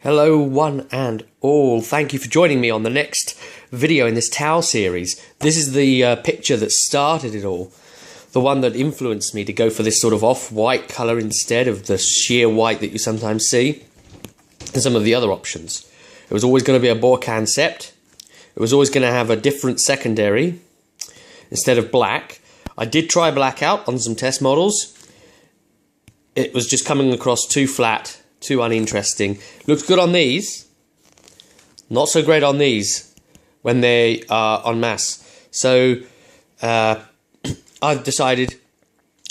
Hello one and all, thank you for joining me on the next video in this towel series. This is the picture that started it all, the one that influenced me to go for this sort of off-white colour instead of the sheer white that you sometimes see, and some of the other options. It was always going to be a Borkan sept. It was always going to have a different secondary instead of black. I did try black out on some test models. It was just coming across too flat, too uninteresting. Looks good on these, not so great on these when they are en masse. So I've decided,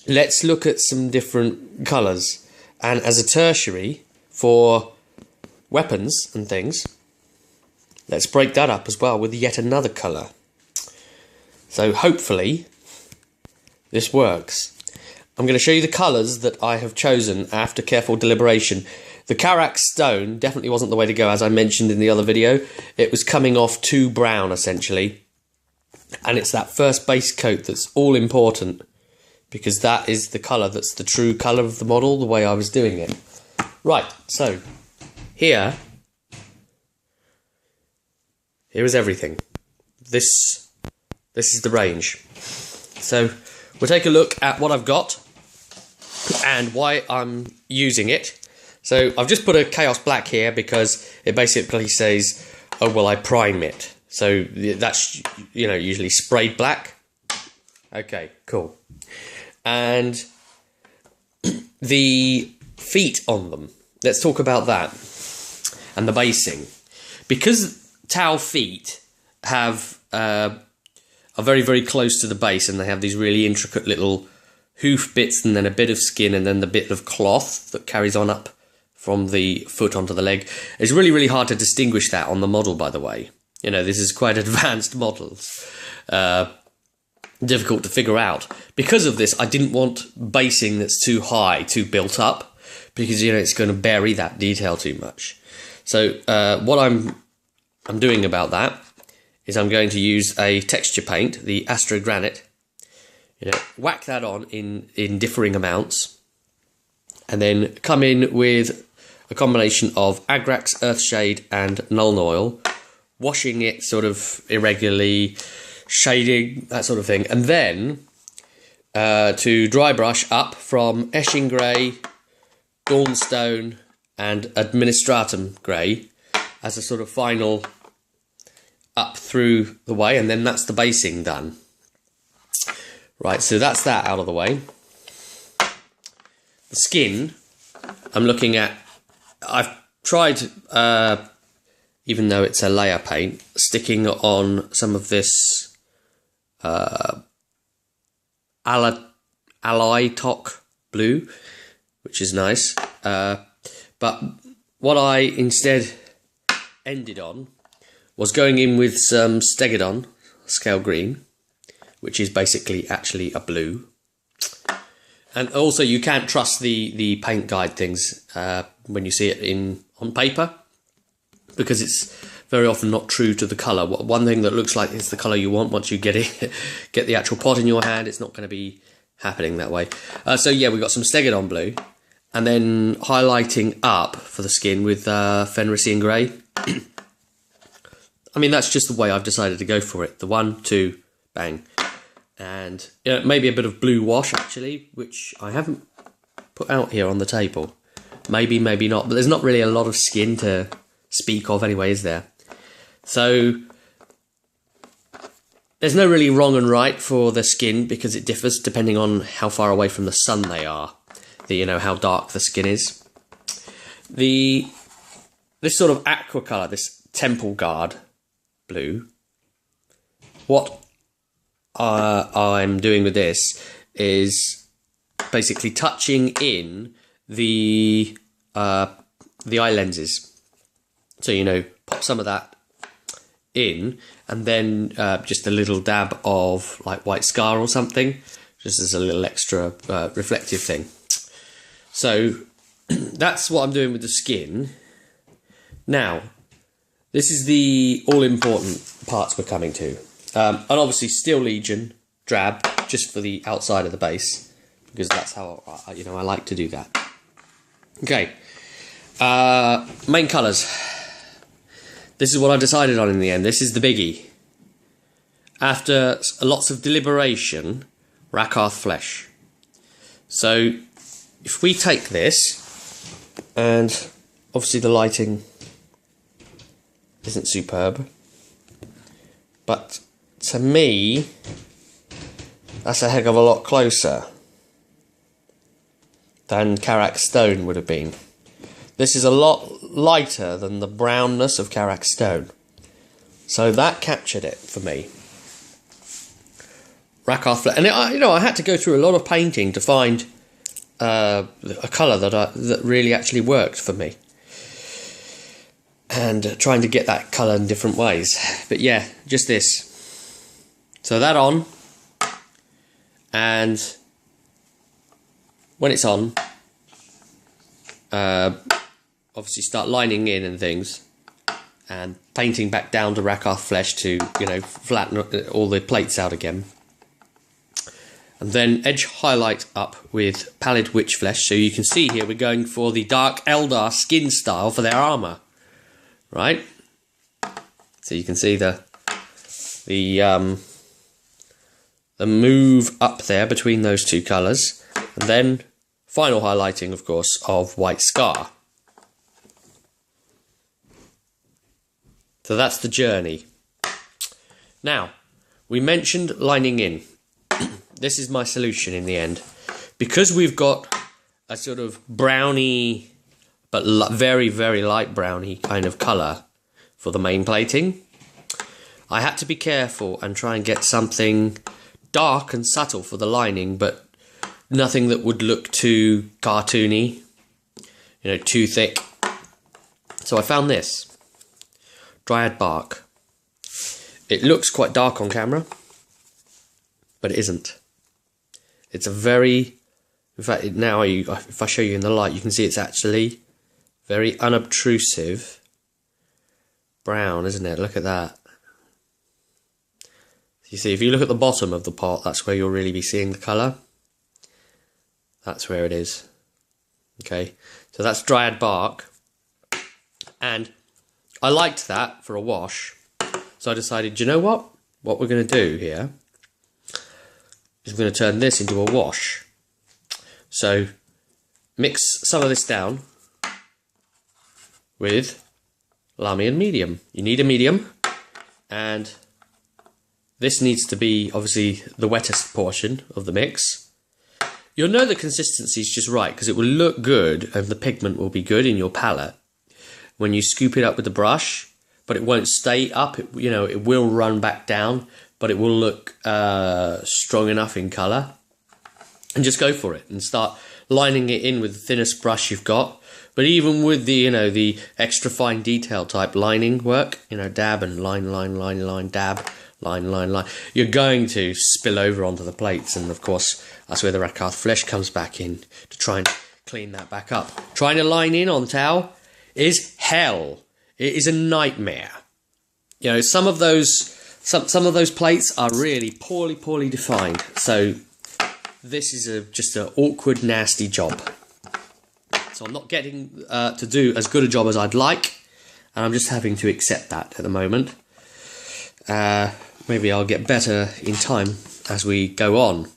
let's look at some different colours, and as a tertiary for weapons and things, let's break that up as well with yet another colour. So hopefully this works. I'm going to show you the colours that I have chosen after careful deliberation. The Karak stone definitely wasn't the way to go, as I mentioned in the other video. It was coming off too brown, essentially. And it's that first base coat that's all important, because that is the colour that's the true colour of the model, the way I was doing it. Right, so here is everything. This is the range. So we'll take a look at what I've got and why I'm using it. So I've just put a Chaos Black here because it basically says, oh well, I prime it. So that's, you know, usually sprayed black. Okay, cool. And the feet on them, let's talk about that. And the basing. Because towel feet have are very, very close to the base, and they have these really intricate little hoof bits and then a bit of skin and then the bit of cloth that carries on up from the foot onto the leg. It's really, really hard to distinguish that on the model, by the way. You know, this is quite advanced models. Difficult to figure out. Because of this, I didn't want basing that's too high, too built up, because, you know, it's going to bury that detail too much. So what I'm doing about that is I'm going to use a texture paint, the Astro Granite. You know, whack that on in differing amounts, and then come in with a combination of Agrax, Earthshade, and Nuln Oil, washing it sort of irregularly, shading, that sort of thing, and then to dry brush up from Esching Grey, Dawnstone, and Administratum Grey as a sort of final up through the way, and then that's the basing done. Right, so that's that out of the way. The skin, I'm looking at, I've tried, even though it's a layer paint, sticking on some of this Alloy-Toc blue, which is nice. But what I instead ended on was going in with some Stegodon Scale Green, which is basically actually a blue. And also you can't trust the paint guide things when you see it on paper, because it's very often not true to the colour. One thing that looks like it's the colour you want, once you get the actual pot in your hand, it's not going to be happening that way. So yeah, we've got some Stegodon blue, and then highlighting up for the skin with Fenrisian Grey. I mean, that's just the way I've decided to go for it. The 1, 2, bang. And you know, maybe a bit of blue wash, actually, which I haven't put out here on the table. Maybe, maybe not. But there's not really a lot of skin to speak of anyway, is there? So there's no really wrong and right for the skin, because it differs depending on how far away from the sun they are. You know, how dark the skin is. This sort of aqua colour, this Temple Guard blue, what I'm doing with this is basically touching in the eye lenses. So, you know, pop some of that in, and then just a little dab of like white scar or something, just as a little extra reflective thing. So that's what I'm doing with the skin. Now, this is the all-important parts we're coming to. And obviously Steel Legion drab, just for the outside of the base, because that's how I like to do that. Okay, Main colours. This is what I decided on in the end. This is the biggie. After lots of deliberation, Rakarth Flesh. So if we take this, and obviously the lighting isn't superb, but to me that's a heck of a lot closer than Karak Stone would have been. This is a lot lighter than the brownness of Karak Stone, so that captured it for me. Rakarth Flesh, and I had to go through a lot of painting to find a colour that really actually worked for me, and trying to get that colour in different ways. But yeah, just this. So that on, and when it's on, obviously start lining in and things, and painting back down to Rakarth Flesh to, you know, flatten all the plates out again. And then edge highlight up with Pallid Witch Flesh. So you can see here we're going for the Dark Eldar skin style for their armour. Right? So you can see the move up there between those two colours. And then final highlighting, of course, of White Scar. So that's the journey. Now, we mentioned lining in. This is my solution in the end. Because we've got a sort of browny, but very, very light browny kind of colour for the main plating, I had to be careful and try and get something dark and subtle for the lining, but nothing that would look too cartoony, you know, too thick. So I found this. Dryad Bark. It looks quite dark on camera, but it isn't. It's a very, in fact, if I show you in the light, you can see it's actually very unobtrusive brown, isn't it? Look at that. You see, if you look at the bottom of the pot, that's where you'll really be seeing the colour. That's where it is. Okay, so that's Dryad Bark. And I liked that for a wash. So I decided, you know what? What we're going to do here is we're going to turn this into a wash. So mix some of this down with Lahmian Medium. You need a medium, and this needs to be obviously the wettest portion of the mix. You'll know the consistency is just right because it will look good and the pigment will be good in your palette when you scoop it up with the brush, but it won't stay up. It will run back down, but it will look strong enough in colour. And just go for it and start lining it in with the thinnest brush you've got. But even with the, the extra fine detail type lining work, dab and line, dab, line, you're going to spill over onto the plates. And of course, that's where the Rakarth Flesh comes back in to try and clean that back up. Trying to line in on towel is hell. It is a nightmare. Some of those plates are really poorly defined. So this is just an awkward, nasty job. So I'm not getting to do as good a job as I'd like, and I'm just having to accept that at the moment. Maybe I'll get better in time as we go on.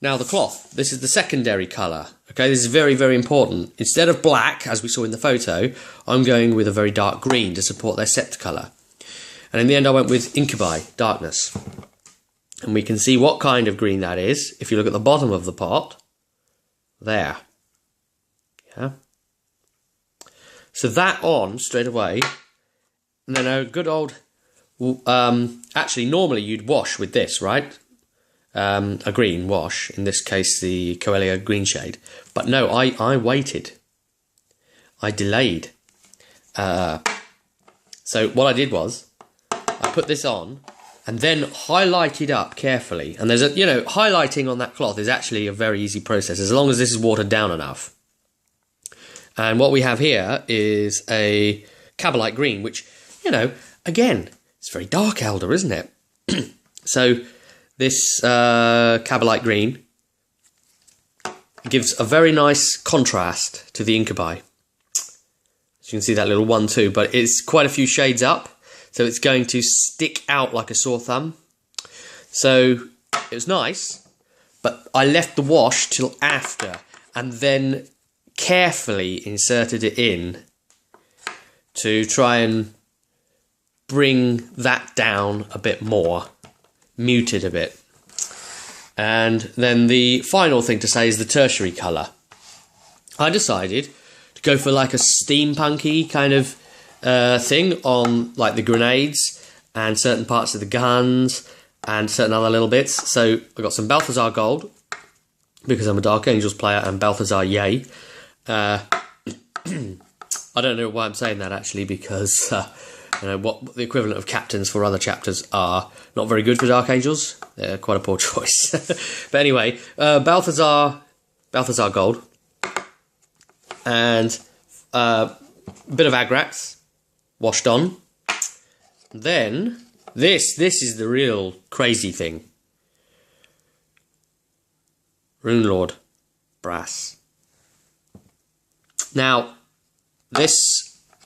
Now the cloth, this is the secondary colour. Okay, this is very, very important. Instead of black, as we saw in the photo, I'm going with a very dark green to support their scepter colour. And in the end I went with Incubi, Darkness. And we can see what kind of green that is if you look at the bottom of the pot. There. Yeah. So that on straight away. And then a good old... actually, normally you'd wash with this, right? A green wash. In this case, the Coelho green shade. But no, I waited. I delayed. So what I did was, I put this on and then highlighted up carefully. And there's highlighting on that cloth is actually a very easy process as long as this is watered down enough. And what we have here is a Cabalite green, which, again, it's very dark elder, isn't it? So this Cabalite green gives a very nice contrast to the Incubi. you can see that little 1-2, but it's quite a few shades up, so it's going to stick out like a sore thumb. So it was nice, but I left the wash till after, and then carefully inserted it in to try and bring that down a bit more, mute it a bit. And then the final thing to say is the tertiary colour. I decided to go for like a steampunky kind of thing on like the grenades and certain parts of the guns and certain other little bits. So I got some Balthazar gold because I'm a Dark Angels player, and Balthazar yay. I don't know why I'm saying that actually, because you know what the equivalent of captains for other chapters are not very good for Dark Angels. They're quite a poor choice. But anyway, Balthazar gold and a bit of Agrax washed on. Then this is the real crazy thing. Rune Lord brass. Now this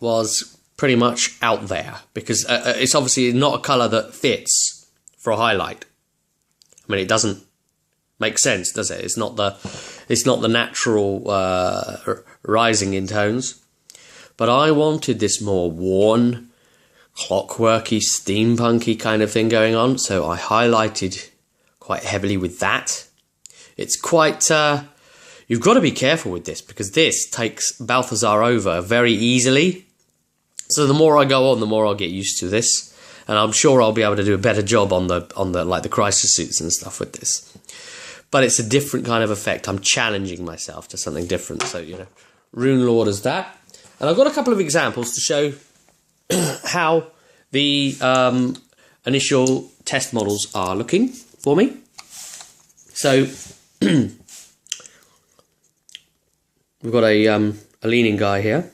was pretty much out there because it's obviously not a colour that fits for a highlight. I mean, it doesn't make sense, does it? It's not the natural rising in tones. But I wanted this more worn, clockworky, steampunky kind of thing going on, so I highlighted quite heavily with that. It's quite... you've got to be careful with this, because this takes Balthazar over very easily. So the more I go on, the more I'll get used to this. And I'm sure I'll be able to do a better job on the like the crisis suits and stuff with this. But it's a different kind of effect. I'm challenging myself to something different. So, you know, Rune Lord is that. And I've got a couple of examples to show how the initial test models are looking for me. So we've got a leaning guy here.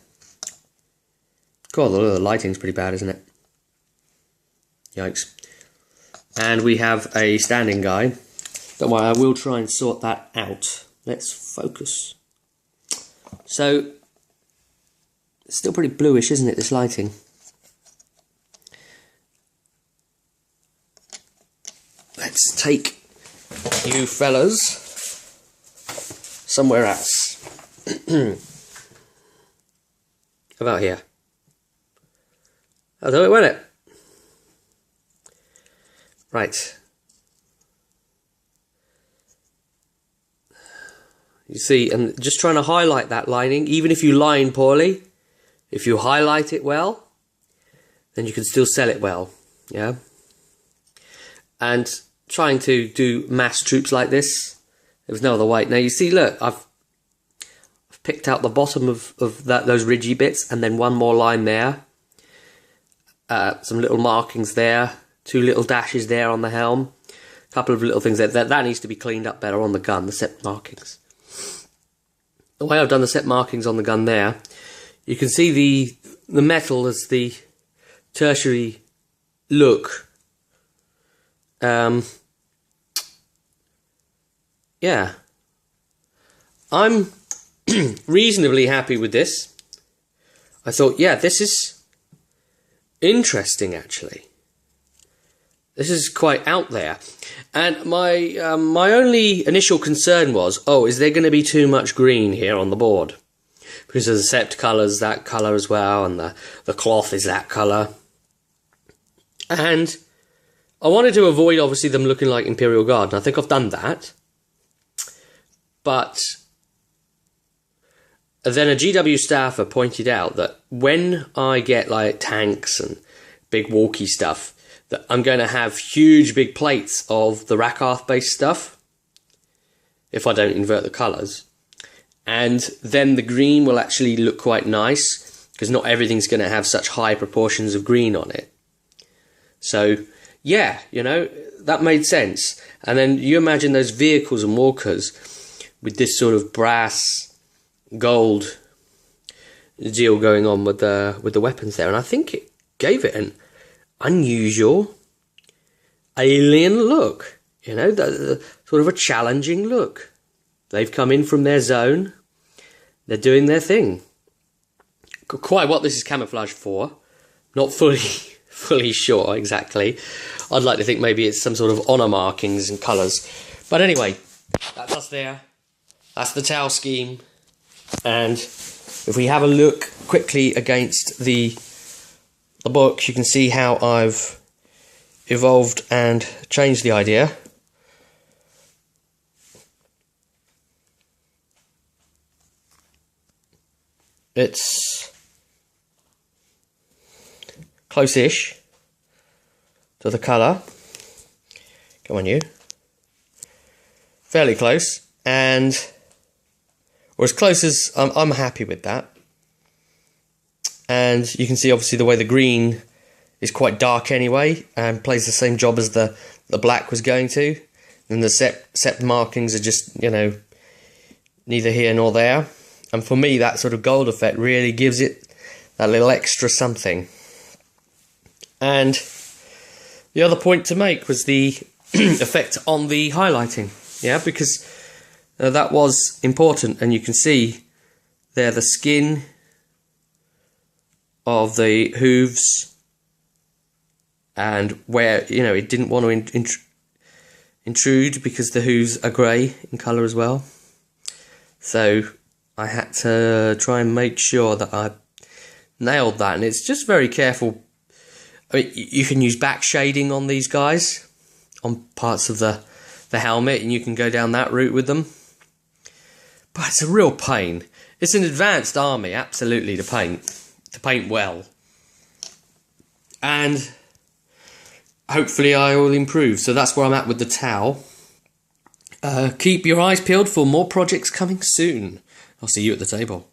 God, the lighting's pretty bad, isn't it? Yikes. And we have a standing guy. Don't worry, I will try and sort that out. Let's focus. So, it's still pretty bluish, isn't it, this lighting? Let's take you fellas somewhere else. About here. I'll do it, won't it? Right. You see, and just trying to highlight that lining, even if you line poorly, if you highlight it well, then you can still sell it well, yeah? And trying to do mass troops like this, there was no other way. Now you see, look, I've picked out the bottom of those ridgy bits, and then one more line there. Some little markings there, 2 little dashes there on the helm, a couple of little things there. That needs to be cleaned up better on the gun, the set markings. The way I've done the set markings on the gun there, you can see the metal as the tertiary look. Yeah. I'm reasonably happy with this. I thought, yeah, this is interesting, actually. This is quite out there. And my only initial concern was, oh, is there going to be too much green here on the board? Because the sept colour's that colour as well, and the cloth is that colour. And I wanted to avoid, obviously, them looking like Imperial Guard, and I think I've done that. But then a GW staffer pointed out that when I get like tanks and big walkie stuff, that I'm going to have huge big plates of the Rakarth based stuff if I don't invert the colours. And then the green will actually look quite nice, because not everything's going to have such high proportions of green on it. So, yeah, you know, that made sense. And then you imagine those vehicles and walkers with this sort of brass, gold deal going on with the weapons there. And I think it gave it an unusual, alien look. You know, the sort of a challenging look. They've come in from their zone. They're doing their thing. quite what this is camouflage for. Not fully sure exactly. I'd like to think maybe it's some sort of honour markings and colours. But anyway, that's us there. That's the towel scheme. And if we have a look quickly against the book, you can see how I've evolved and changed the idea. It's close-ish to the colour. Come on, you. Fairly close, or as close as I'm happy with that. And you can see obviously the way the green is quite dark anyway, and plays the same job as the black was going to. And the sept markings are just, you know, neither here nor there. And for me, that sort of gold effect really gives it that little extra something. And the other point to make was the effect on the highlighting. Yeah, because that was important. And you can see there the skin of the hooves, and where, you know, it didn't want to intrude because the hooves are grey in colour as well. So I had to try and make sure that I nailed that, and it's just very careful. I mean, you can use back shading on these guys, on parts of the helmet, and you can go down that route with them. But it's a real pain. It's an advanced army, absolutely, to paint well. And hopefully I will improve. So that's where I'm at with the towel. Keep your eyes peeled for more projects coming soon. I'll see you at the table.